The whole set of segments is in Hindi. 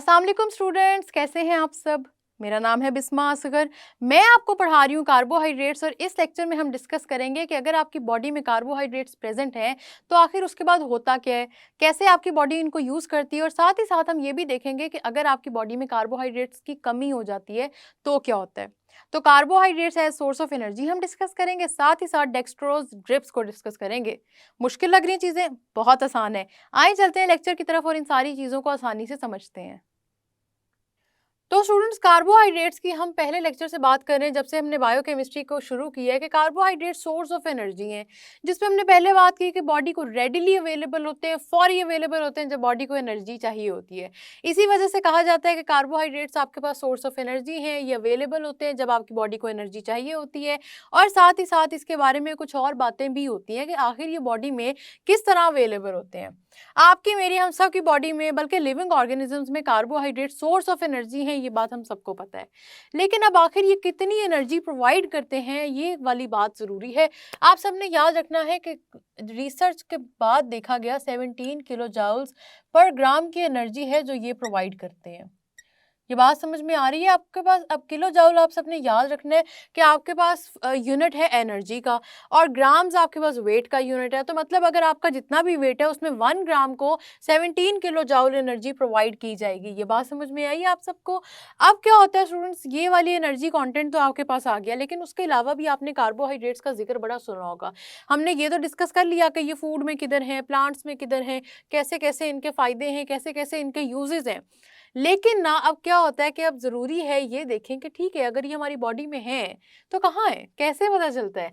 अस्सलाम वालेकुम स्टूडेंट्स, कैसे हैं आप सब। मेरा नाम है बिस्मा असगर। मैं आपको पढ़ा रही हूँ कार्बोहाइड्रेट्स और इस लेक्चर में हम डिस्कस करेंगे कि अगर आपकी बॉडी में कार्बोहाइड्रेट्स प्रेजेंट हैं तो आखिर उसके बाद होता क्या है, कैसे आपकी बॉडी इनको यूज़ करती है और साथ ही साथ हम ये भी देखेंगे कि अगर आपकी बॉडी में कार्बोहाइड्रेट्स की कमी हो जाती है तो क्या होता है। तो carbohydrates as source of energy हम डिस्कस करेंगे, साथ ही साथ डेक्सट्रोज ड्रिप्स को डिस्कस करेंगे। मुश्किल लग रही चीज़ें? बहुत आसान है। आइए चलते हैं लेक्चर की तरफ और इन सारी चीज़ों को आसानी से समझते हैं। तो स्टूडेंट्स, कार्बोहाइड्रेट्स की हम पहले लेक्चर से बात कर रहे हैं, जब से हमने बायोकेमिस्ट्री को शुरू किया है कि कार्बोहाइड्रेट सोर्स ऑफ एनर्जी हैं, जिसमें हमने पहले बात की कि बॉडी को रेडिली अवेलेबल होते हैं, फौरी अवेलेबल होते हैं जब बॉडी को एनर्जी चाहिए होती है। इसी वजह से कहा जाता है कि कार्बोहाइड्रेट्स आपके पास सोर्स ऑफ एनर्जी हैं, ये अवेलेबल होते हैं जब आपकी बॉडी को एनर्जी चाहिए होती है। और साथ ही साथ इसके बारे में कुछ और बातें भी होती हैं कि आखिर ये बॉडी में किस तरह अवेलेबल होते हैं। आपकी, मेरी, हम सब की बॉडी में, बल्कि लिविंग ऑर्गेनिजम्स में कार्बोहाइड्रेट सोर्स ऑफ एनर्जी हैं, ये बात हम सबको पता है। लेकिन अब आखिर ये कितनी एनर्जी प्रोवाइड करते हैं, ये वाली बात ज़रूरी है। आप सबने याद रखना है कि रिसर्च के बाद देखा गया 17 किलो जूल्स पर ग्राम की एनर्जी है जो ये प्रोवाइड करते हैं। ये बात समझ में आ रही है आपके पास? अब किलो जूल आप सबने याद रखना है कि आपके पास यूनिट है एनर्जी का और ग्राम्स आपके पास वेट का यूनिट है। तो मतलब अगर आपका जितना भी वेट है उसमें 1 ग्राम को 17 किलो जूल एनर्जी प्रोवाइड की जाएगी। ये बात समझ में आई आप सबको? अब क्या होता है स्टूडेंट्स, ये वाली एनर्जी कंटेंट तो आपके पास आ गया, लेकिन उसके अलावा भी आपने कार्बोहाइड्रेट्स का जिक्र बड़ा सुना होगा। हमने ये तो डिस्कस कर लिया कि ये फूड में किधर हैं, प्लांट्स में किधर हैं, कैसे कैसे इनके फ़ायदे हैं, कैसे कैसे इनके यूजेस हैं। लेकिन ना अब क्या होता है कि अब ज़रूरी है ये देखें कि ठीक है, अगर ये हमारी बॉडी में है तो कहाँ है, कैसे पता चलता है।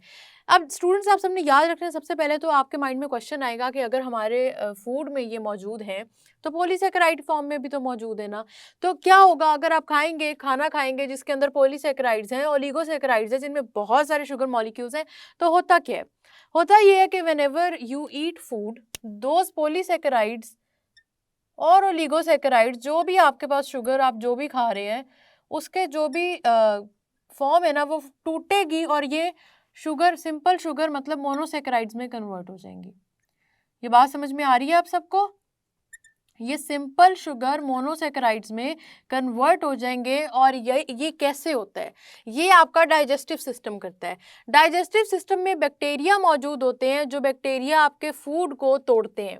अब स्टूडेंट्स, आप सबने याद रखना है, सबसे पहले तो आपके माइंड में क्वेश्चन आएगा कि अगर हमारे फूड में ये मौजूद हैं तो पॉलीसेकेराइड फॉर्म में भी तो मौजूद है ना। तो क्या होगा अगर आप खाएंगे, खाना खाएंगे जिसके अंदर पॉलीसेकेराइड्स हैं, ओलिगोसेकेराइड्स हैं, जिनमें बहुत सारे शुगर मॉलिक्यूल्स हैं, तो होता क्या है? होता ये है कि whenever you eat food, those polysaccharides और ओलिगोसैकेराइड्स, जो भी आपके पास शुगर आप जो भी खा रहे हैं उसके जो भी फॉर्म है ना, वो टूटेगी और ये शुगर, सिंपल शुगर मतलब मोनोसैकेराइड्स में कन्वर्ट हो जाएंगी। ये बात समझ में आ रही है आप सबको? ये सिंपल शुगर मोनोसैकेराइड्स में कन्वर्ट हो जाएंगे। और ये कैसे होता है? ये आपका डाइजेस्टिव सिस्टम करता है। डाइजेस्टिव सिस्टम में बैक्टीरिया मौजूद होते हैं, जो बैक्टीरिया आपके फूड को तोड़ते हैं।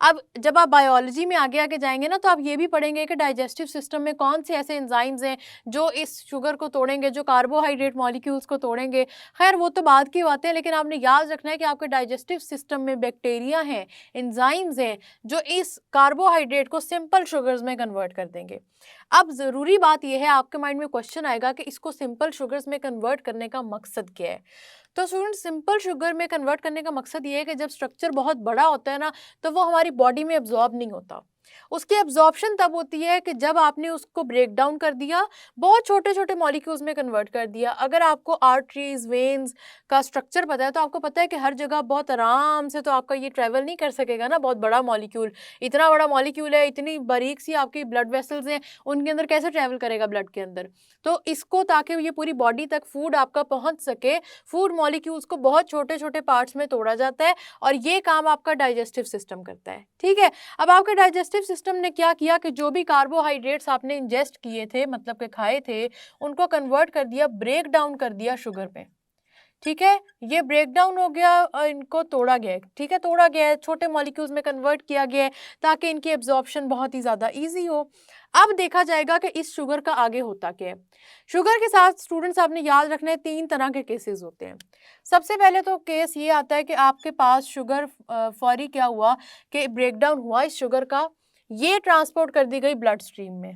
अब जब आप बायोलॉजी में आगे आगे जाएंगे ना, तो आप ये भी पढ़ेंगे कि डाइजेस्टिव सिस्टम में कौन से ऐसे एंजाइम्स हैं जो इस शुगर को तोड़ेंगे, जो कार्बोहाइड्रेट मॉलिक्यूल्स को तोड़ेंगे। खैर वो तो बाद की बातें हैं, लेकिन आपने याद रखना है कि आपके डाइजेस्टिव सिस्टम में बैक्टीरिया हैं, एंजाइम्स हैं, जो इस कार्बोहाइड्रेट को सिंपल शुगर्स में कन्वर्ट कर देंगे। अब ज़रूरी बात यह है, आपके माइंड में क्वेश्चन आएगा कि इसको सिंपल शुगर्स में कन्वर्ट करने का मकसद क्या है। तो स्टूडेंट, सिंपल शुगर में कन्वर्ट करने का मकसद ये है कि जब स्ट्रक्चर बहुत बड़ा होता है ना, तो वो हमारी बॉडी में एब्जॉर्ब नहीं होता। उसकी एब्जॉर्प्शन तब होती है कि जब आपने उसको ब्रेक डाउन कर दिया, बहुत छोटे छोटे मॉलिक्यूल्स में कन्वर्ट कर दिया। अगर आपको आर्टरीज, वेन्स का स्ट्रक्चर पता है तो आपको पता है कि हर जगह बहुत आराम से तो आपका ये ट्रैवल नहीं कर सकेगा ना। बहुत बड़ा मॉलिक्यूल, इतना बड़ा मॉलिक्यूल है, इतनी बारीक सी आपकी ब्लड वेसल्स हैं, उनके अंदर कैसे ट्रैवल करेगा ब्लड के अंदर? तो इसको, ताकि ये पूरी बॉडी तक फूड आपका पहुंच सके, फूड मॉलिक्यूल्स को बहुत छोटे छोटे पार्ट्स में तोड़ा जाता है और ये काम आपका डाइजेस्टिव सिस्टम करता है। ठीक है। अब आपके डाइजेस्टिव सिस्टम ने क्या किया कि जो भी कार्बोहाइड्रेट्स आपने इंजेस्ट किए थे, मतलब के खाए थे, उनको कन्वर्ट कर दिया, ब्रेक डाउन कर दिया शुगर पे। ठीक है, ये ब्रेक डाउन हो गया और इनको तोड़ा गया है। ठीक है, तोड़ा गया है, छोटे मॉलिक्यूल्स में कन्वर्ट किया गया है ताकि इनकी एब्जॉर्प्शन बहुत ही ज़्यादा ईजी हो। अब देखा जाएगा कि इस शुगर का आगे होता क्या है। शुगर के साथ स्टूडेंट्स, आपने याद रखना है, 3 तरह के केसेस होते हैं। सबसे पहले तो केस ये आता है कि आपके पास शुगर फौरी क्या हुआ कि ब्रेक डाउन हुआ इस शुगर का, ये ट्रांसपोर्ट कर दी गई ब्लड स्ट्रीम में।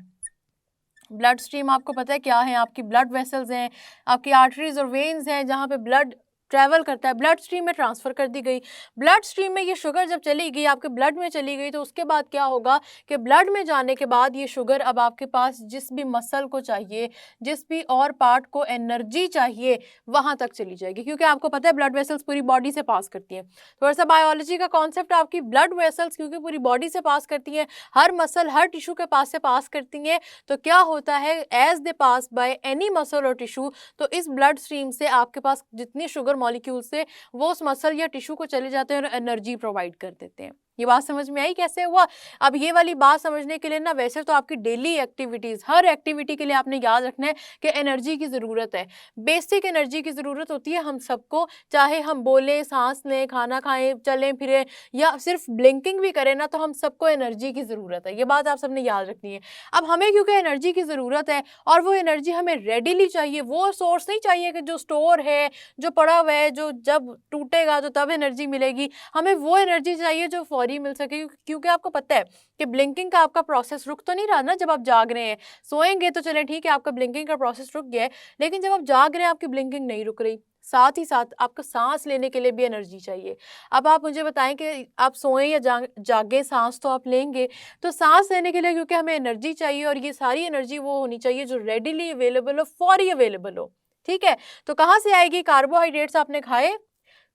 ब्लड स्ट्रीम आपको पता है क्या है? आपकी ब्लड वेसल्स हैं, आपकी आर्टरीज और वेन्स हैं, जहाँ पे ब्लड ट्रैवल करता है, ब्लड स्ट्रीम में ट्रांसफ़र कर दी गई। ब्लड स्ट्रीम में ये शुगर जब चली गई, आपके ब्लड में चली गई, तो उसके बाद क्या होगा कि ब्लड में जाने के बाद ये शुगर अब आपके पास जिस भी मसल को चाहिए, जिस भी और पार्ट को एनर्जी चाहिए, वहाँ तक चली जाएगी। क्योंकि आपको पता है ब्लड वेसल्स पूरी बॉडी से पास करती हैं। थोड़ा सा बायोलॉजी का कॉन्सेप्ट, आपकी ब्लड वेसल्स क्योंकि पूरी बॉडी से पास करती हैं, हर मसल, हर टिश्यू के पास से पास करती हैं, तो क्या होता है, as they pass by any muscle और टिश्यू, तो इस ब्लड स्ट्रीम से आपके पास जितनी शुगर मॉलिक्यूल्स से वो उस मसल या टिश्यू को चले जाते हैं और एनर्जी प्रोवाइड कर देते हैं। ये बात समझ में आई कैसे हुआ? अब ये वाली बात समझने के लिए ना, वैसे तो आपकी डेली एक्टिविटीज़, हर एक्टिविटी के लिए आपने याद रखना है कि एनर्जी की ज़रूरत है। बेसिक एनर्जी की ज़रूरत होती है हम सबको, चाहे हम बोलें, साँस लें, खाना खाएँ, चलें-फिरें या सिर्फ ब्लिंकिंग भी करें ना, तो हम सबको एनर्जी की ज़रूरत है। ये बात आप सबने याद रखनी है। अब हमें क्योंकि एनर्जी की ज़रूरत है और वो एनर्जी हमें रेडिली चाहिए, वो सोर्स नहीं चाहिए कि जो स्टोर है, जो पड़ा हुआ है, जो जब टूटेगा तो तब एनर्जी मिलेगी। हमें वो एनर्जी चाहिए जो फौरी मिल सके, क्योंकि आपको पता है कि ब्लिंकिंग का आपका प्रोसेस रुक तो नहीं रहा ना जब आप जाग रहे हैं। सोएंगे तो चलें ठीक है, आपका ब्लिंकिंग का प्रोसेस रुक गया है, लेकिन जब आप जाग रहे हैं आपकी ब्लिंकिंग नहीं रुक रही। साथ ही साथ आपको सांस लेने के लिए भी एनर्जी चाहिए। अब आप मुझे बताएं कि आप सोएं या जागें, सांस तो आप लेंगे। तो सांस लेने के लिए क्योंकि हमें एनर्जी चाहिए, और ये सारी एनर्जी वो होनी चाहिए जो रेडिली अवेलेबल हो, फौरी अवेलेबल हो। ठीक है, तो कहाँ से आएगी? कार्बोहाइड्रेट्स आपने खाए,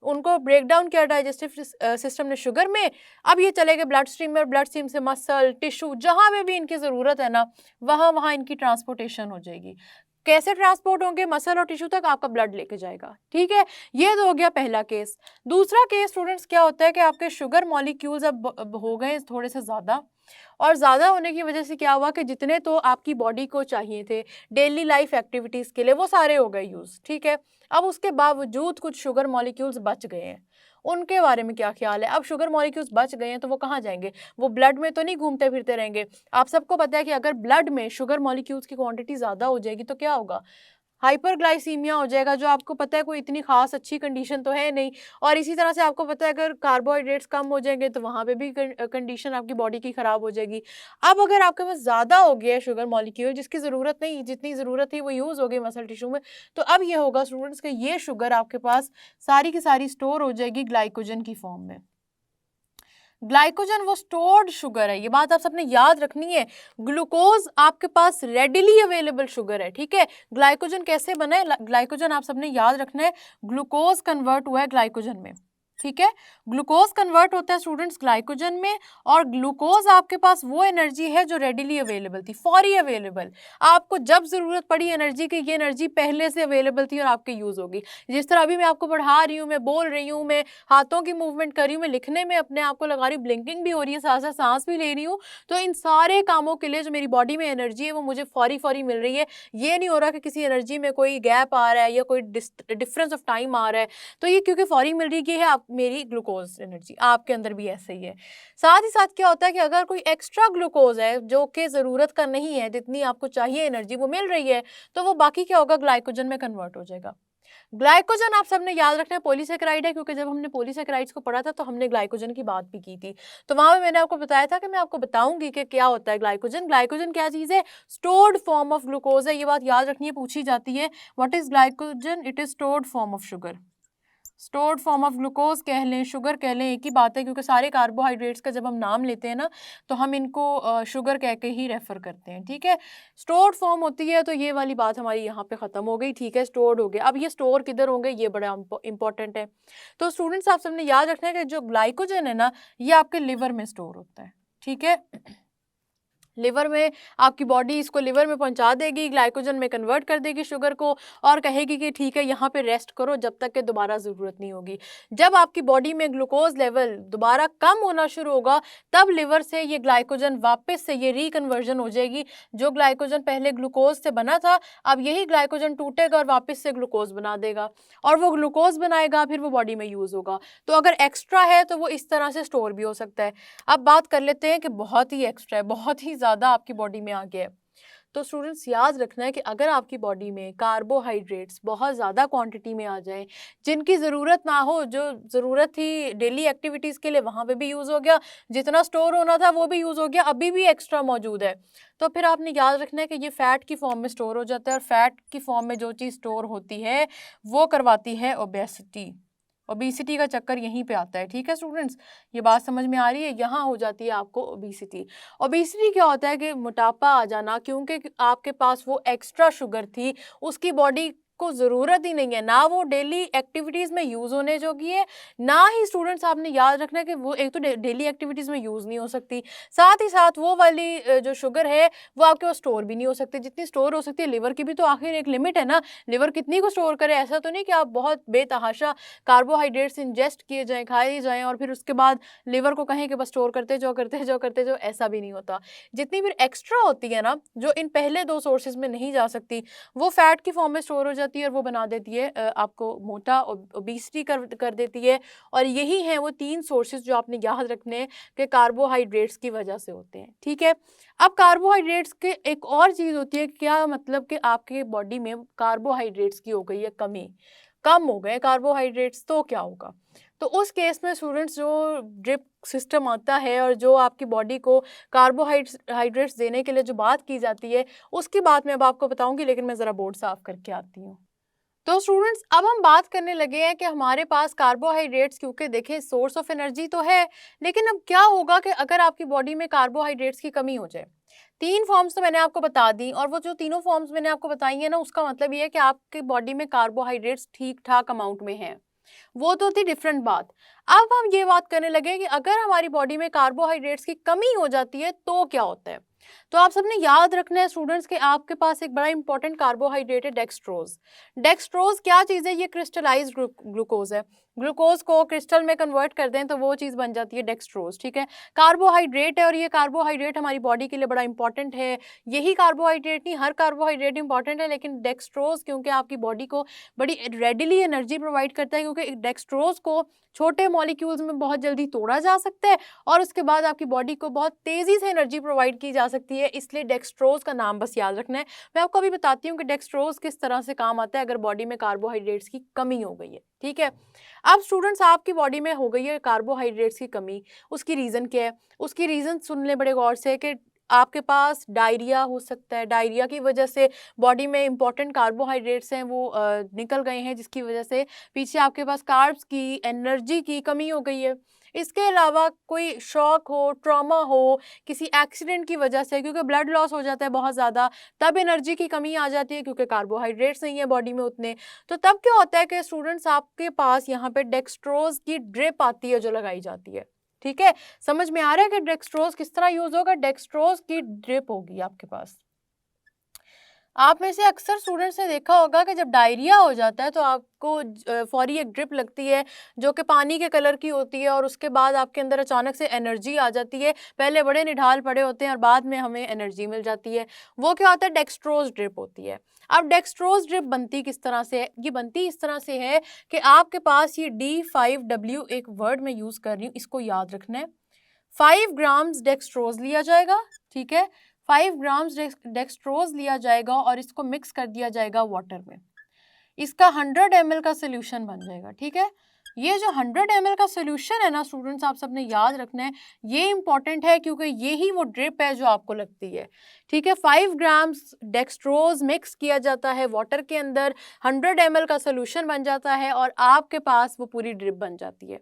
उनको ब्रेक डाउन किया डाइजेस्टिव सिस्टम ने शुगर में, अब ये चले गए ब्लड स्ट्रीम में, और ब्लड स्ट्रीम से मसल, टिश्यू, जहाँ पे भी इनकी ज़रूरत है ना, वहाँ वहाँ इनकी ट्रांसपोर्टेशन हो जाएगी। कैसे ट्रांसपोर्ट होंगे? मसल और टिश्यू तक आपका ब्लड लेके जाएगा। ठीक है, ये तो हो गया पहला केस। दूसरा केस स्टूडेंट्स क्या होता है कि आपके शुगर मॉलिक्यूल्स अब हो गए थोड़े से ज़्यादा, और ज़्यादा होने की वजह से क्या हुआ कि जितने तो आपकी बॉडी को चाहिए थे डेली लाइफ एक्टिविटीज़ के लिए, वो सारे हो गए यूज़। ठीक है, अब उसके बावजूद कुछ शुगर मॉलिक्यूल्स बच गए हैं, उनके बारे में क्या ख्याल है? अब शुगर मॉलिक्यूल्स बच गए हैं तो वो कहाँ जाएंगे? वो ब्लड में तो नहीं घूमते फिरते रहेंगे। आप सबको पता है कि अगर ब्लड में शुगर मॉलिक्यूल्स की क्वांटिटी ज़्यादा हो जाएगी तो क्या होगा? हाइपरग्लाइसीमिया हो जाएगा, जो आपको पता है कोई इतनी खास अच्छी कंडीशन तो है नहीं। और इसी तरह से आपको पता है अगर कार्बोहाइड्रेट्स कम हो जाएंगे तो वहाँ पे भी कंडीशन आपकी बॉडी की ख़राब हो जाएगी। अब अगर आपके पास ज़्यादा हो गया है शुगर मॉलिक्यूल, जिसकी ज़रूरत नहीं, जितनी ज़रूरत थी वो यूज़ हो गई मसल टिश्यू में, तो अब ये होगा स्टूडेंट्स कि ये शुगर आपके पास सारी की सारी स्टोर हो जाएगी ग्लाइकोजन की फॉर्म में। ग्लाइकोजन वो स्टोर्ड शुगर है, ये बात आप सबने याद रखनी है। ग्लूकोज आपके पास रेडिली अवेलेबल शुगर है। ठीक है, ग्लाइकोजन कैसे बना है? ग्लाइकोजन आप सबने याद रखना है, ग्लूकोज कन्वर्ट हुआ है ग्लाइकोजन में। ठीक है, ग्लूकोज कन्वर्ट होता है स्टूडेंट्स ग्लाइकोजन में, और ग्लूकोज आपके पास वो एनर्जी है जो रेडिली अवेलेबल थी, फौरी अवेलेबल। आपको जब जरूरत पड़ी एनर्जी की, ये एनर्जी पहले से अवेलेबल थी और आपके यूज होगी। जिस तरह अभी मैं आपको पढ़ा रही हूँ, मैं बोल रही हूँ, मैं हाथों की मूवमेंट कर रही हूँ, मैं लिखने में अपने आप को लगा रही हूँ, ब्लिंकिंग भी हो रही है, साथ साथ सांस भी ले रही हूँ, तो इन सारे कामों के लिए जो मेरी बॉडी में एनर्जी है वो मुझे फौरी फौरी मिल रही है। ये नहीं हो रहा कि किसी एनर्जी में कोई गैप आ रहा है या कोई डिफरेंस ऑफ टाइम आ रहा है। तो ये क्योंकि फौरी मिल रही है आप मेरी ग्लूकोज एनर्जी, आपके अंदर भी ऐसे ही है। साथ ही साथ क्या होता है कि अगर कोई एक्स्ट्रा ग्लूकोज है जो कि ज़रूरत का नहीं है, जितनी आपको चाहिए एनर्जी वो मिल रही है, तो वो बाकी क्या होगा? ग्लाइकोजन में कन्वर्ट हो जाएगा। ग्लाइकोजन आप सबने याद रखना है पॉलीसेकेराइड है, क्योंकि जब हमने पॉलीसेकेराइड्स को पढ़ा था तो हमने ग्लाइकोजन की बात भी की थी। तो वहां पे मैंने आपको बताया था कि मैं आपको बताऊंगी कि क्या होता है ग्लाइकोजन। ग्लाइकोजन क्या चीज़ है? स्टोर्ड फॉर्म ऑफ ग्लूकोज है। ये बात याद रखनी है, पूछी जाती है। What is glycogen? It is stored form of sugar. Stored form of glucose कह लें, शुगर कह लें, एक ही बात है, क्योंकि सारे कार्बोहाइड्रेट्स का जब हम नाम लेते हैं ना तो हम इनको शुगर कह के ही रेफर करते हैं। ठीक है, स्टोर्ड फॉर्म होती है, तो ये वाली बात हमारी यहाँ पे ख़त्म हो गई। ठीक है, स्टोर्ड हो गया। अब ये स्टोर किधर होंगे, ये बड़ा इंपॉर्टेंट है। तो स्टूडेंट्स आप सबने याद रखना है कि जो ग्लाइकोजन है ना, ये आपके लिवर में स्टोर होता है। ठीक है, लिवर में आपकी बॉडी इसको लिवर में पहुंचा देगी, ग्लाइकोजन में कन्वर्ट कर देगी शुगर को, और कहेगी कि ठीक है यहाँ पे रेस्ट करो जब तक कि दोबारा ज़रूरत नहीं होगी। जब आपकी बॉडी में ग्लूकोज लेवल दोबारा कम होना शुरू होगा, तब लिवर से ये ग्लाइकोजन वापस से ये रिकन्वर्जन हो जाएगी। जो ग्लाइकोजन पहले ग्लूकोज से बना था, अब यही ग्लाइकोजन टूटेगा और वापस से ग्लूकोज बना देगा, और वो ग्लूकोज बनाएगा, फिर वो बॉडी में यूज़ होगा। तो अगर एक्स्ट्रा है तो वो इस तरह से स्टोर भी हो सकता है। अब बात कर लेते हैं कि बहुत ही एक्स्ट्रा है, बहुत ही ज़्यादा आपकी बॉडी में आ गया है। तो स्टूडेंट्स याद रखना है कि अगर आपकी बॉडी में कार्बोहाइड्रेट्स बहुत ज़्यादा क्वांटिटी में आ जाए, जिनकी ज़रूरत ना हो, जो ज़रूरत थी डेली एक्टिविटीज़ के लिए वहाँ पे भी यूज़ हो गया, जितना स्टोर होना था वो भी यूज़ हो गया, अभी भी एक्स्ट्रा मौजूद है, तो फिर आपने याद रखना है कि ये फ़ैट की फॉर्म में स्टोर हो जाता है, और फैट की फॉर्म में जो चीज़ स्टोर होती है वो करवाती है ओबेसिटी। ओबेसिटी का चक्कर यहीं पे आता है। ठीक है स्टूडेंट्स, ये बात समझ में आ रही है? यहाँ हो जाती है आपको ओबेसिटी। ओबेसिटी क्या होता है कि मोटापा आ जाना, क्योंकि आपके पास वो एक्स्ट्रा शुगर थी, उसकी बॉडी को ज़रूरत ही नहीं है, ना वो डेली एक्टिविटीज़ में यूज़ होने जोगी है, ना ही स्टूडेंट्स आपने याद रखना है कि वो एक तो डेली एक्टिविटीज़ में यूज़ नहीं हो सकती, साथ ही साथ वो वाली जो शुगर है वो आपके पास स्टोर भी नहीं हो सकती। जितनी स्टोर हो सकती है, लिवर की भी तो आखिर एक लिमिट है ना, लिवर कितनी को स्टोर करे। ऐसा तो नहीं कि आप बहुत बेतहाशा कार्बोहाइड्रेट्स इंजेस्ट किए जाएँ, खाए जाएँ और फिर उसके बाद लिवर को कहें कि बस स्टोर करते जाओ, करते जाओ, करते जाओ, ऐसा भी नहीं होता। जितनी फिर एक्स्ट्रा होती है ना, जो इन पहले 2 सोर्सेज़ में नहीं जा सकती, वो फैट की फॉर्म में स्टोर हो जाती है और वो बना देती है आपको मोटा, ओबेसिटी कर देती है। और यही हैं वो 3 सोर्सेज़ जो आपने याद रखने हैं कि कार्बोहाइड्रेट्स की वजह से होते हैं, ठीक है? अब कार्बोहाइड्रेट्स के एक और चीज़ होती है, क्या मतलब कि आपके बॉडी में कार्बोहाइड्रेट्स की हो गई है कमी, कम हो गए कार्बोहाइड्रेट्स, तो क्या होगा? तो उस केस में स्टूडेंट्स जो ड्रिप सिस्टम आता है और जो आपकी बॉडी को हाइड्रेट्स देने के लिए जो बात की जाती है, उसकी बात मैं अब आपको बताऊंगी, लेकिन मैं ज़रा बोर्ड साफ करके आती हूँ। तो स्टूडेंट्स अब हम बात करने लगे हैं कि हमारे पास कार्बोहाइड्रेट्स, क्योंकि देखिए सोर्स ऑफ एनर्जी तो है, लेकिन अब क्या होगा कि अगर आपकी बॉडी में कार्बोहाइड्रेट्स की कमी हो जाए। 3 फॉर्म्स तो मैंने आपको बता दी, और वो जो तीनों फॉर्म्स मैंने आपको बताई है ना, उसका मतलब ये है कि आपकी बॉडी में कार्बोहाइड्रेट्स ठीक ठाक अमाउंट में हैं। वो तो थी डिफरेंट बात। अब हम ये बात करने लगे कि अगर हमारी बॉडी में कार्बोहाइड्रेट्स की कमी हो जाती है तो क्या होता है। तो आप सबने याद रखना है स्टूडेंट्स कि आपके पास एक बड़ा इंपॉर्टेंट कार्बोहाइड्रेट है, डेक्सट्रोज। डेक्सट्रोज क्या चीज़ है? ये क्रिस्टलाइज्ड ग्लूकोज है। ग्लूकोज को क्रिस्टल में कन्वर्ट कर दें तो वो चीज़ बन जाती है डेक्सट्रोज, ठीक है? कार्बोहाइड्रेट है और ये कार्बोहाइड्रेट हमारी बॉडी के लिए बड़ा इंपॉर्टेंट है। यही कार्बोहाइड्रेट नहीं, हर कार्बोहाइड्रेट इंपॉर्टेंट है, लेकिन डेक्सट्रोज क्योंकि आपकी बॉडी को बड़ी रेडिली एनर्जी प्रोवाइड करता है, क्योंकि डेक्सट्रोज को छोटे मॉलिक्यूल्स में बहुत जल्दी तोड़ा जा सकता है और उसके बाद आपकी बॉडी को बहुत तेज़ी से एनर्जी प्रोवाइड की जा सकती है, इसलिए डेक्सट्रोज का नाम बस याद रखना है। मैं आपको अभी बताती हूँ कि डेक्सट्रोज किस तरह से काम आता है अगर बॉडी में कार्बोहाइड्रेट्स की कमी हो गई है, ठीक है? अब स्टूडेंट्स आपकी बॉडी में हो गई है कार्बोहाइड्रेट्स की कमी, उसकी रीज़न क्या है? उसकी रीज़न सुन ले बड़े गौर से कि आपके पास डायरिया हो सकता है, डायरिया की वजह से बॉडी में इंपॉर्टेंट कार्बोहाइड्रेट्स हैं वो निकल गए हैं, जिसकी वजह से पीछे आपके पास कार्ब्स की, एनर्जी की कमी हो गई है। इसके अलावा कोई शॉक हो, ट्रॉमा हो, किसी एक्सीडेंट की वजह से, क्योंकि ब्लड लॉस हो जाता है बहुत ज़्यादा, तब एनर्जी की कमी आ जाती है क्योंकि कार्बोहाइड्रेट्स नहीं है बॉडी में उतने। तो तब क्या होता है कि स्टूडेंट्स आपके पास यहाँ पे डेक्सट्रोज की ड्रिप आती है जो लगाई जाती है, ठीक है? समझ में आ रहा है कि डेक्सट्रोज किस तरह यूज़ होगा? डेक्सट्रोज की ड्रिप होगी आपके पास। आप में से अक्सर स्टूडेंट्स ने देखा होगा कि जब डायरिया हो जाता है तो आपको फौरी एक ड्रिप लगती है जो कि पानी के कलर की होती है, और उसके बाद आपके अंदर अचानक से एनर्जी आ जाती है। पहले बड़े निढाल पड़े होते हैं और बाद में हमें एनर्जी मिल जाती है। वो क्या होता है? डेक्सट्रोज ड्रिप होती है। अब डेक्सट्रोज ड्रिप बनती किस तरह से है? ये बनती इस तरह से है कि आपके पास ये D5W एक वर्ड मैं यूज़ कर रही हूँ, इसको याद रखना है। 5 ग्राम्स डेक्सट्रोज लिया जाएगा, ठीक है? 5 ग्राम्स डेक्सट्रोज लिया जाएगा और इसको मिक्स कर दिया जाएगा वाटर में। इसका 100 ml का सोल्यूशन बन जाएगा, ठीक है? ये जो 100 ml का सोल्यूशन है ना स्टूडेंट्स, आप सबने याद रखना है, ये इंपॉर्टेंट है क्योंकि यही वो ड्रिप है जो आपको लगती है, ठीक है? 5 ग्राम्स डेक्सट्रोज मिक्स किया जाता है वाटर के अंदर, 100 ml का सोल्यूशन बन जाता है और आपके पास वो पूरी ड्रिप बन जाती है।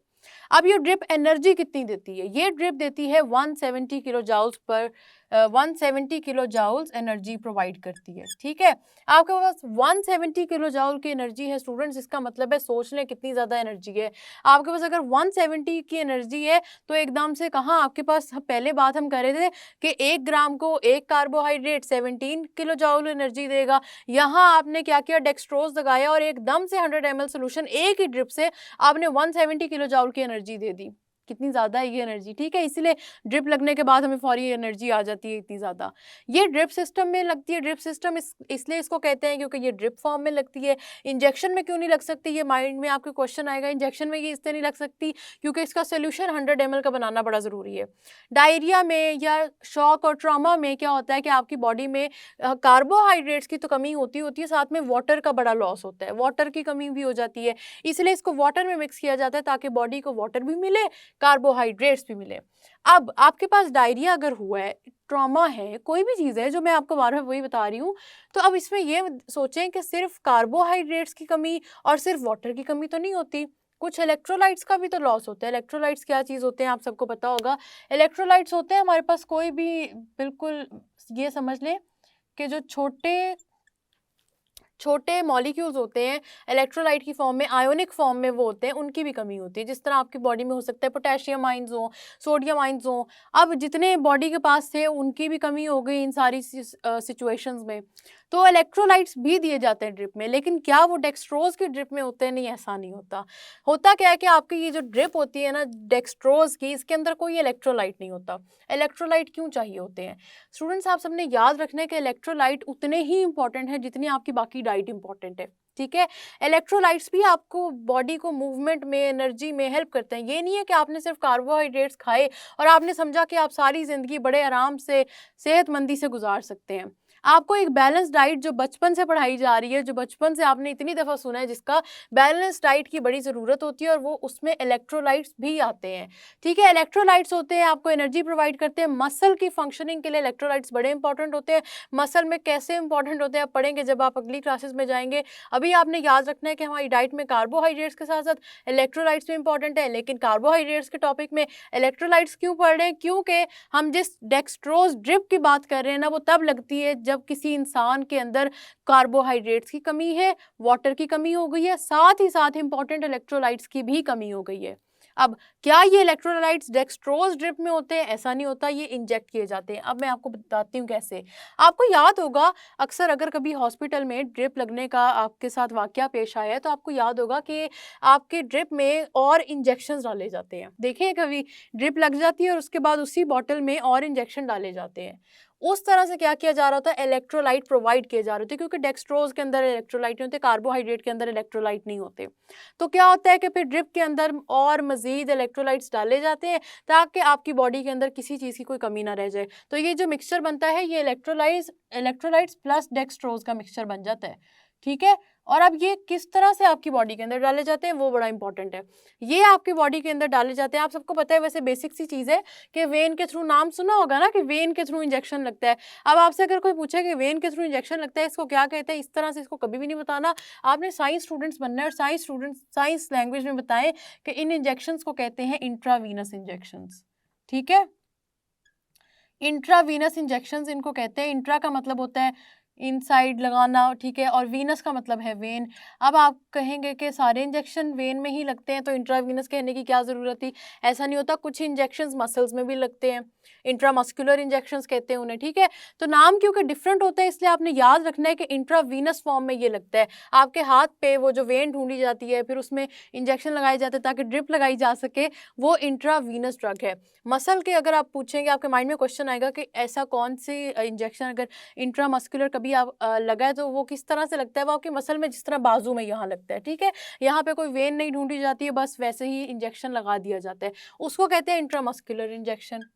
अब ये ड्रिप एनर्जी कितनी देती है? ये ड्रिप देती है 170 किलो जाउल्स पर 170 किलो जाउल्स एनर्जी प्रोवाइड करती है, ठीक है? आपके पास 170 किलो जाउल की एनर्जी है स्टूडेंट्स, इसका मतलब है सोच लें कितनी ज़्यादा एनर्जी है। आपके पास अगर 170 की एनर्जी है तो एकदम से कहाँ आपके पास, पहले बात हम कर रहे थे कि 1 ग्राम को 1 कार्बोहाइड्रेट 17 किलो जाउल एनर्जी देगा। यहाँ आपने क्या किया? डेक्सट्रोज लगाया और एकदम से 100 ml सोल्यूशन एक ही ड्रिप से आपने 170 किलो जाउल की एनर्जी दे दी। कितनी ज़्यादा है ये एनर्जी, ठीक है? इसीलिए ड्रिप लगने के बाद हमें फौरी एनर्जी आ जाती है इतनी ज़्यादा। ये ड्रिप सिस्टम में लगती है। ड्रिप सिस्टम इसलिए इसको कहते हैं क्योंकि ये ड्रिप फॉर्म में लगती है। इंजेक्शन में क्यों नहीं लग सकती? ये माइंड में आपके क्वेश्चन आएगा। इंजेक्शन में ये इसलिए नहीं लग सकती क्योंकि इसका सोल्यूशन 100 ml का बनाना बड़ा ज़रूरी है। डायरिया में या शॉक और ट्रॉमा में क्या होता है कि आपकी बॉडी में कार्बोहाइड्रेट्स की तो कमी होती है, साथ में वाटर का बड़ा लॉस होता है, वाटर की कमी भी हो जाती है, इसलिए इसको वाटर में मिक्स किया जाता है ताकि बॉडी को वाटर भी मिले, कार्बोहाइड्रेट्स भी मिले। अब आपके पास डायरिया अगर हुआ है, ट्रॉमा है, कोई भी चीज़ है जो मैं आपको बार बार वही बता रही हूँ, तो अब इसमें ये सोचें कि सिर्फ कार्बोहाइड्रेट्स की कमी और सिर्फ वाटर की कमी तो नहीं होती, कुछ इलेक्ट्रोलाइट्स का भी तो लॉस होता है। इलेक्ट्रोलाइट्स क्या चीज़ होते हैं आप सबको पता होगा। इलेक्ट्रोलाइट्स होते हैं हमारे पास कोई भी, बिल्कुल ये समझ लें कि जो छोटे छोटे मॉलिक्यूल्स होते हैं इलेक्ट्रोलाइट की फॉर्म में, आयोनिक फॉर्म में वो होते हैं, उनकी भी कमी होती है। जिस तरह आपकी बॉडी में हो सकता है पोटेशियम आइंस हो, सोडियम आइंस हो, अब जितने बॉडी के पास थे उनकी भी कमी हो गई इन सारी सिचुएशंस में। तो इलेक्ट्रोलाइट्स भी दिए जाते हैं ड्रिप में, लेकिन क्या वो डेक्सट्रोज की ड्रिप में होते हैं? नहीं, ऐसा नहीं होता। होता क्या है कि आपकी ये जो ड्रिप होती है ना डेक्सट्रोज की, इसके अंदर कोई इलेक्ट्रोलाइट नहीं होता। इलेक्ट्रोलाइट क्यों चाहिए होते हैं स्टूडेंट्स? आप सबने याद रखना है कि इलेक्ट्रोलाइट उतने ही इंपॉर्टेंट है जितनी आपकी बाकी डाइट इंपॉर्टेंट है, ठीक है। इलेक्ट्रोलाइट्स भी आपको बॉडी को मूवमेंट में, एनर्जी में हेल्प करते हैं। ये नहीं है कि आपने सिर्फ कार्बोहाइड्रेट्स खाए और आपने समझा कि आप सारी ज़िंदगी बड़े आराम से सेहतमंदी से गुजार सकते हैं। आपको एक बैलेंस डाइट जो बचपन से पढ़ाई जा रही है, जो बचपन से आपने इतनी दफ़ा सुना है, जिसका बैलेंस डाइट की बड़ी ज़रूरत होती है, और वो उसमें इलेक्ट्रोलाइट्स भी आते हैं, ठीक है। इलेक्ट्रोलाइट्स होते हैं, आपको एनर्जी प्रोवाइड करते हैं। मसल की फंक्शनिंग के लिए इलेक्ट्रोलाइट्स बड़े इंपॉर्टेंट होते हैं। मसल में कैसे इंपॉर्टेंट होते हैं आप पढ़ेंगे जब आप अगली क्लासेस में जाएंगे। अभी आपने याद रखना है कि हमारी डाइट में कार्बोहाइड्रेट्स के साथ साथ इलेक्ट्रोलाइट्स भी इंपॉर्टेंट है। लेकिन कार्बोहाइड्रेट्स के टॉपिक में इलेक्ट्रोलाइट्स क्यों पढ़ रहे हैं? क्योंकि हम जिस डेक्सट्रोज ड्रिप की बात कर रहे हैं ना, वो तब लगती है जब किसी इंसान के अंदर कार्बोहाइड्रेट्स की कमी है, वाटर की कमी हो गई है, साथ ही साथ इंपॉर्टेंट इलेक्ट्रोलाइट्स की भी कमी हो गई है। अब क्या ये इलेक्ट्रोलाइट्स डेक्सट्रोज ड्रिप में होते हैं? ऐसा नहीं होता, ये इंजेक्ट किए जाते हैं। अब मैं आपको बताती हूँ कैसे। आपको याद होगा, अक्सर अगर कभी हॉस्पिटल में ड्रिप लगने का आपके साथ वाकया पेश आया है तो आपको याद होगा कि आपके ड्रिप में और इंजेक्शन डाले जाते हैं। देखिए, कभी ड्रिप लग जाती है और उसके बाद उसी बॉटल में और इंजेक्शन डाले जाते हैं। उस तरह से क्या किया जा रहा होता है? इलेक्ट्रोलाइट प्रोवाइड किए जा रहे होते हैं, क्योंकि डेक्सट्रोज के अंदर इलेक्ट्रोलाइट नहीं होते, कार्बोहाइड्रेट के अंदर इलेक्ट्रोलाइट नहीं होते। तो क्या होता है कि फिर ड्रिप के अंदर और मजीद इलेक्ट्रोलाइट्स डाले जाते हैं ताकि आपकी बॉडी के अंदर किसी चीज़ की कोई कमी ना रह जाए। तो ये जो मिक्सचर बनता है, ये इलेक्ट्रोलाइट्स प्लस डेक्सट्रोज का मिक्सचर बन जाता है, ठीक है। और अब ये किस तरह से आपकी बॉडी के अंदर डाले जाते हैं वो बड़ा इंपॉर्टेंट है। ये आपकी बॉडी के अंदर डाले जाते हैं, आप सबको पता है, वैसे बेसिक सी चीज़ है कि वेन के थ्रू, नाम सुना होगा ना कि वेन के थ्रू इंजेक्शन लगता है। अब आपसे अगर कोई पूछे कि वेन के थ्रू इंजेक्शन लगता है, इसको क्या कहते हैं, इस तरह से इसको कभी भी नहीं बताना। आपने साइंस स्टूडेंट्स बनना है और साइंस लैंग्वेज में बताएं कि इन इंजेक्शंस को कहते हैं इंट्रावीनस इंजेक्शंस, ठीक है। इंट्रावीनस इंजेक्शंस इनको कहते हैं। इंट्रा का मतलब होता है इनसाइड लगाना, ठीक है, और वीनस का मतलब है वेन। अब आप कहेंगे कि सारे इंजेक्शन वेन में ही लगते हैं तो इंट्रावीनस कहने की क्या ज़रूरत थी? ऐसा नहीं होता, कुछ इंजेक्शंस मसल्स में भी लगते हैं, इंट्रामस्कुलर इंजेक्शंस कहते हैं उन्हें, ठीक है। तो नाम क्योंकि डिफरेंट होते हैं, इसलिए आपने याद रखना है कि इंट्रावीनस फॉर्म में ये लगता है। आपके हाथ पे वो जो वेन ढूंढी जाती है, फिर उसमें इंजेक्शन लगाए जाते हैं ताकि ड्रिप लगाई जा सके, वो इंट्रावीनस ड्रग है। मसल के अगर आप पूछेंगे, आपके माइंड में क्वेश्चन आएगा कि ऐसा कौन सी इंजेक्शन अगर इंट्रामस्कुलर कभी आप लगा है तो वो किस तरह से लगता है? वो आपके मसल में जिस तरह बाजू में यहाँ लगता है, ठीक है। यहाँ पे कोई वेन नहीं ढूंढी जाती है, बस वैसे ही इंजेक्शन लगा दिया जाता है, उसको कहते हैं इंट्रामस्कुलर इंजेक्शन,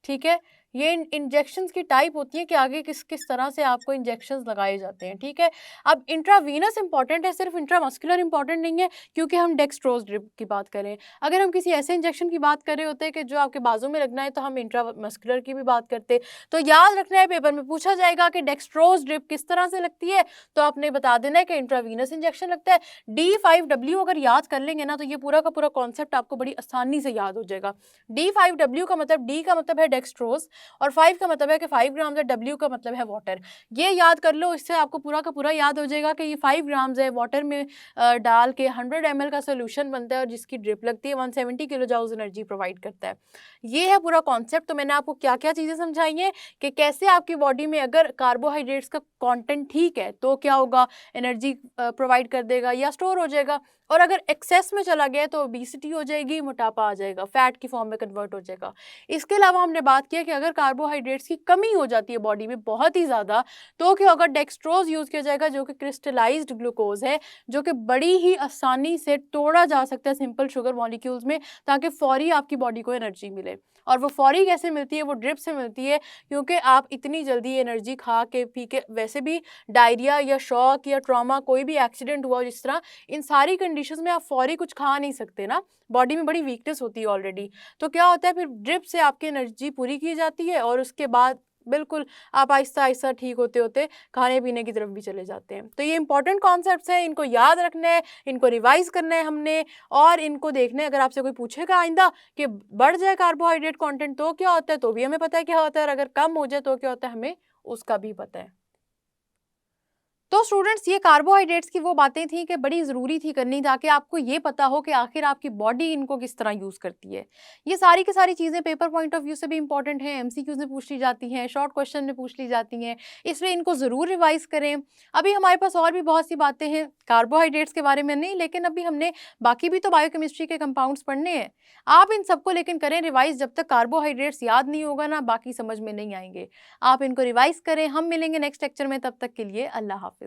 ठीक है। ये इंजेक्शंस की टाइप होती है कि आगे किस किस तरह से आपको इंजेक्शंस लगाए जाते हैं, ठीक है। अब इंट्रावीनस इंपॉर्टेंट है, सिर्फ इंट्रामस्कुलर इंपॉर्टेंट नहीं है, क्योंकि हम डेक्सट्रोज ड्रिप की बात करें। अगर हम किसी ऐसे इंजेक्शन की बात कर रहे होते हैं कि जो आपके बाजू में लगना है, तो हम इंट्रामस्कुलर की भी बात करते। तो याद रखना है, पेपर में पूछा जाएगा कि डेक्सट्रोज ड्रिप किस तरह से लगती है, तो आपने बता देना है कि इंट्रावीनस इंजेक्शन लगता है। D5W अगर याद कर लेंगे ना, तो ये पूरा का पूरा कॉन्सेप्ट आपको बड़ी आसानी से याद हो जाएगा। D5W का मतलब, D का मतलब है डेक्सट्रोज और 5 का मतलब है कि 5 ग्राम्स है, W का मतलब है वाटर। ये याद कर लो, इससे आपको पूरा का पूरा याद हो जाएगा कि ये 5 ग्राम्स है, वाटर में डाल के 100 ml का सोल्यूशन बनता है और जिसकी ड्रिप लगती है 170 किलो जूल्स एनर्जी प्रोवाइड करता है। ये है पूरा कॉन्सेप्ट। तो मैंने आपको क्या क्या चीज़ें समझाई हैं कि कैसे आपकी बॉडी में अगर कार्बोहाइड्रेट्स का कॉन्टेंट ठीक है तो क्या होगा, एनर्जी प्रोवाइड कर देगा या स्टोर हो जाएगा, और अगर एक्सेस में चला गया तो ओबेसिटी हो जाएगी, मोटापा आ जाएगा, फैट की फॉर्म में कन्वर्ट हो जाएगा। इसके अलावा हमने बात किया कि अगर कार्बोहाइड्रेट्स की कमी हो जाती है बॉडी में बहुत ही ज़्यादा, तो क्या होगा, डेक्सट्रोज यूज़ किया जाएगा, जो कि क्रिस्टलाइज्ड ग्लूकोज है, जो कि बड़ी ही आसानी से तोड़ा जा सकता है सिंपल शुगर मॉलिक्यूल्स में, ताकि फौरी आपकी बॉडी को एनर्जी मिले। और वो फौरी कैसे मिलती है? वो ड्रिप से मिलती है, क्योंकि आप इतनी जल्दी एनर्जी खा के पी के, वैसे भी डायरिया या शॉक या ट्रॉमा, कोई भी एक्सीडेंट हुआ जिस तरह, इन सारी कंडीशंस में आप फौरी कुछ खा नहीं सकते ना, बॉडी में बड़ी वीकनेस होती है ऑलरेडी। तो क्या होता है, फिर ड्रिप से आपकी एनर्जी पूरी की जाती है और उसके बाद बिल्कुल आप आहिस्ता आहिस्ता ठीक होते होते खाने पीने की तरफ भी चले जाते हैं। तो ये इंपॉर्टेंट कॉन्सेप्ट्स हैं, इनको याद रखना है, इनको रिवाइज करना है हमने, और इनको देखना है। अगर आपसे कोई पूछेगा आइंदा कि बढ़ जाए कार्बोहाइड्रेट कंटेंट तो क्या होता है, तो भी हमें पता है क्या होता है, और अगर कम हो जाए तो क्या होता है, हमें उसका भी पता है। तो स्टूडेंट्स, ये कार्बोहाइड्रेट्स की वो बातें थी कि बड़ी ज़रूरी थी करनी, ताकि आपको ये पता हो कि आखिर आपकी बॉडी इनको किस तरह यूज़ करती है। ये सारी की सारी चीज़ें पेपर पॉइंट ऑफ व्यू से भी इंपॉर्टेंट हैं, एमसीक्यूज़ में पूछ ली जाती हैं, शॉर्ट क्वेश्चन में पूछ ली जाती हैं, इसलिए इनको ज़रूर रिवाइज़ करें। अभी हमारे पास और भी बहुत सी बातें हैं, कार्बोहाइड्रेट्स के बारे में नहीं, लेकिन अभी हमने बाकी भी तो बायोकेमिस्ट्री के कंपाउंड्स पढ़ने हैं। आप इन सबको लेकिन करें रिवाइज़, जब तक कार्बोहाइड्रेट्स याद नहीं होगा ना, बाकी समझ में नहीं आएँगे। आप इनको रिवाइज़ करें, हम मिलेंगे नेक्स्ट लेक्चर में, तब तक के लिए अल्लाह हाफ़िज़।